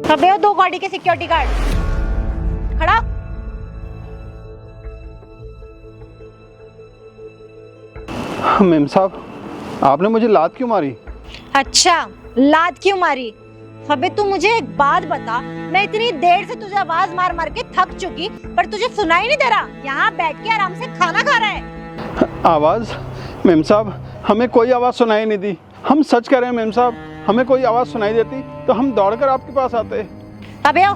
अबे वो 2 गाड़ी के सिक्योरिटी गार्ड खड़ा। मेम साहब, आपने मुझे लात क्यों मारी? अच्छा, लात क्यों मारी? अबे तू मुझे एक बात बता, मैं इतनी देर से तुझे आवाज मार मार के थक चुकी, पर तुझे सुनाई नहीं दे रहा? यहाँ बैठ के आराम से खाना खा रहा है। आवाज? मेम साहब, हमें कोई आवाज सुनाई नहीं दी। हम सच कह रहे हैं मेम साहब, हमें कोई आवाज सुनाई देती तो हम दौड़कर आपके पास आते। अबे ओ,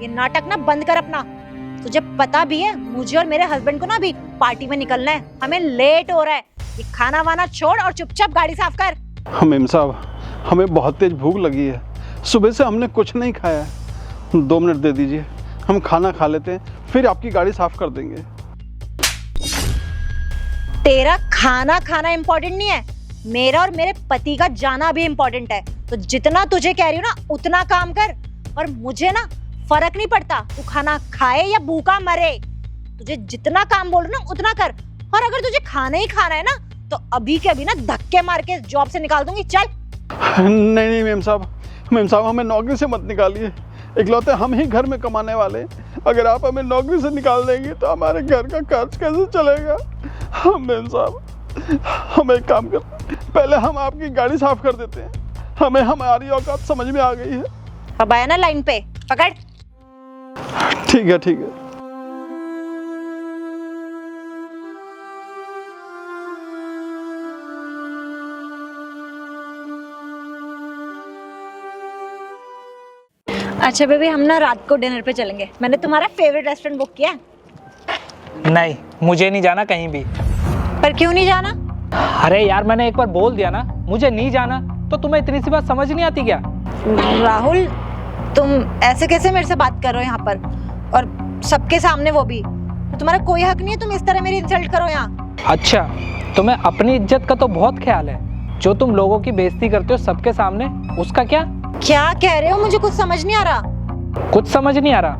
ये नाटक ना बंद कर अपना। तुझे पता भी है मुझे और मेरे हस्बैंड को ना अभी पार्टी में निकलना है, हमें लेट हो रहा है। ये खाना वाना छोड़ और चुपचाप गाड़ी साफ कर। मेम साहब, हमें बहुत तेज भूख लगी है, सुबह से हमने कुछ नहीं खाया है। 2 मिनट दे दीजिए, हम खाना खा लेते हैं, फिर आपकी गाड़ी साफ कर देंगे। तेरा खाना खाना इम्पोर्टेंट नहीं है, मेरा और मेरे पति का जाना भी इम्पोर्टेंट है। तो जितना तुझे कह रही हूँ ना उतना काम कर, और मुझे ना फर्क नहीं पड़ता तू खाना खाए या भूखा मरे। तुझे जितना काम बोलूं ना उतना कर, और अगर तुझे खाना ही खाना है ना तो अभी के अभी ना धक्के मार के जॉब से निकाल दूंगी। चल। नहीं नहीं मेम साहब, हमें नौकरी से मत निकालिए। इकलौते हम ही घर में कमाने वाले, अगर आप हमें नौकरी से निकाल देंगे तो हमारे घर का खर्च कैसे चलेगा? मेम साहब, हम एक काम करते, पहले हम आपकी गाड़ी साफ कर देते हैं। हमें हमारी औकात समझ में आ गई है। अब आया ना लाइन पे, पकड़। ठीक है ठीक है। अच्छा बेबी, हम ना रात को डिनर पे चलेंगे। मैंने तुम्हारा फेवरेट रेस्टोरेंट बुक किया है। नहीं, मुझे नहीं जाना कहीं भी। पर क्यों नहीं जाना? अरे यार, मैंने एक बार बोल दिया ना मुझे नहीं जाना, तो तुम्हें इतनी सी बात समझ नहीं आती क्या? राहुल, तुम ऐसे कैसे मेरे से बात कर रहे हो यहाँ पर, और सबके सामने वो भी? तुम्हारा कोई हक नहीं है तुम इस तरह मेरी इंसल्ट करो यहाँ। अच्छा, तुम्हें अपनी इज्जत का तो बहुत ख्याल है, जो तुम लोगों की बेइज्जती करते हो सबके सामने, उसका क्या? क्या कह रहे हो? मुझे कुछ समझ नहीं आ रहा। कुछ समझ नहीं आ रहा?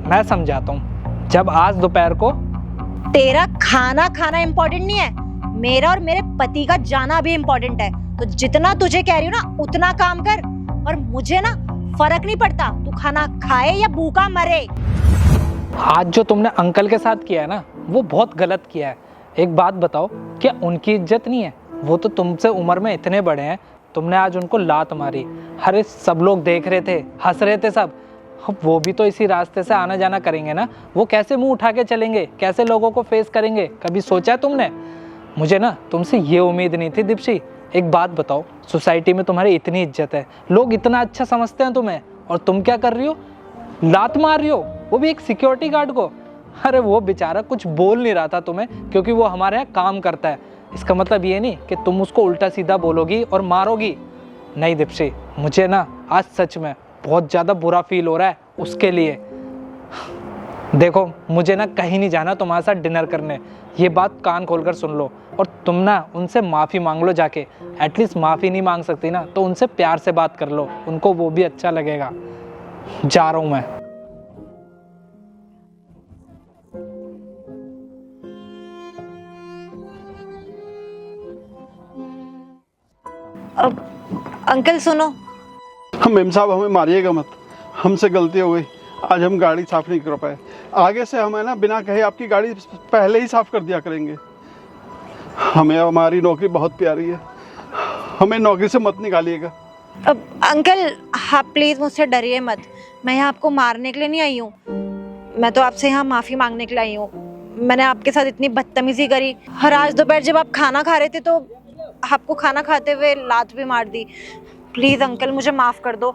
मैं समझाता हूँ। जब आज दोपहर को तेरा खाना खाना इम्पोर्टेंट नहीं है, मेरा और मेरे पति का जाना भी इम्पोर्टेंट है। तो जितना तुझे कह रही हूँ ना उतना काम कर, और मुझे ना फर्क नहीं पड़ता तू खाना खाए या भूखा मरे। आज जो तुमने अंकल के साथ किया है ना, वो बहुत गलत किया है। एक बात बताओ, क्या उनकी इज्जत नहीं है? वो तो तुमसे उम्र में इतने बड़े हैं, तुमने आज उनको लात मारी। अरे सब लोग देख रहे थे, हंस रहे थे सब। अब वो भी तो इसी रास्ते से आना जाना करेंगे ना, वो कैसे मुंह उठा के चलेंगे, कैसे लोगों को फेस करेंगे? कभी सोचा है तुमने? मुझे ना तुमसे ये उम्मीद नहीं थी दीप्ति। एक बात बताओ, सोसाइटी में तुम्हारी इतनी इज्जत है, लोग इतना अच्छा समझते हैं तुम्हें, और तुम क्या कर रही हो? लात मार रही हो, वो भी एक सिक्योरिटी गार्ड को। अरे वो बेचारा कुछ बोल नहीं रहा था तुम्हें, क्योंकि वो हमारे यहाँ काम करता है। इसका मतलब ये नहीं कि तुम उसको उल्टा सीधा बोलोगी और मारोगी। नहीं दीप्ति, मुझे ना आज सच में बहुत ज़्यादा बुरा फील हो रहा है उसके लिए। देखो, मुझे ना कहीं नहीं जाना तुम्हारे साथ डिनर करने, ये बात कान खोलकर सुन लो। और तुम ना उनसे माफ़ी मांग लो जाके। एटलीस्ट माफ़ी नहीं मांग सकती ना, तो उनसे प्यार से बात कर लो, उनको वो भी अच्छा लगेगा। जा रहा हूँ मैं। अंकल सुनो। मेम साहब, हमें मारिएगा मत, हमसे गलती हो गई। आज हम गाड़ी साफ नहीं कर पाए। आगे से हमें ना बिना कहे आपकी गाड़ी पहले ही साफ कर दिया करेंगे। हमें हमारी नौकरी बहुत प्यारी है, हमें नौकरी से मत निकालिएगा। अब अंकल, आप प्लीज मुझसे डरिए मत। मैं यहाँ आपको मारने के लिए नहीं आई हूँ, मैं तो आपसे यहाँ माफी मांगने के लिए आई हूँ। मैंने आपके साथ इतनी बदतमीजी करी, और आज दोपहर जब आप खाना खा रहे थे तो आपको खाना खाते हुए लात भी मार दी। प्लीज अंकल, मुझे माफ कर दो,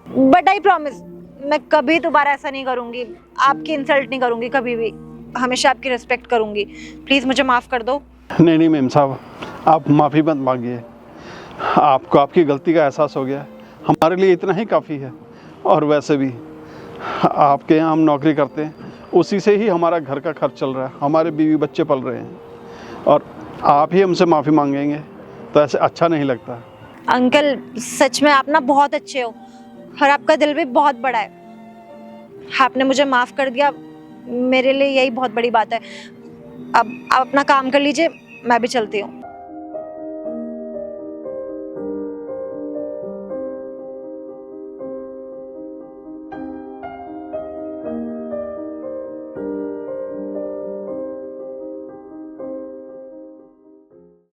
बट आई प्रॉमिस मैं कभी दोबारा ऐसा नहीं करूँगी, आपकी इंसल्ट नहीं करूँगी कभी भी, हमेशा आपकी रिस्पेक्ट करूँगी। प्लीज मुझे माफ कर दो। नहीं नहीं मेम साहब, आप माफ़ी मत मांगिए। आपको आपकी गलती का एहसास हो गया है, हमारे लिए इतना ही काफ़ी है। और वैसे भी आपके यहाँ हम नौकरी करते हैं, उसी से ही हमारा घर का खर्च चल रहा है, हमारे बीवी बच्चे पल रहे हैं, और आप ही हमसे माफ़ी मांगेंगे तो ऐसे अच्छा नहीं लगता। अंकल सच में आप ना बहुत अच्छे हो, और आपका दिल भी बहुत बड़ा है। आपने मुझे माफ़ कर दिया, मेरे लिए यही बहुत बड़ी बात है। अब आप अपना काम कर लीजिए, मैं भी चलती हूँ।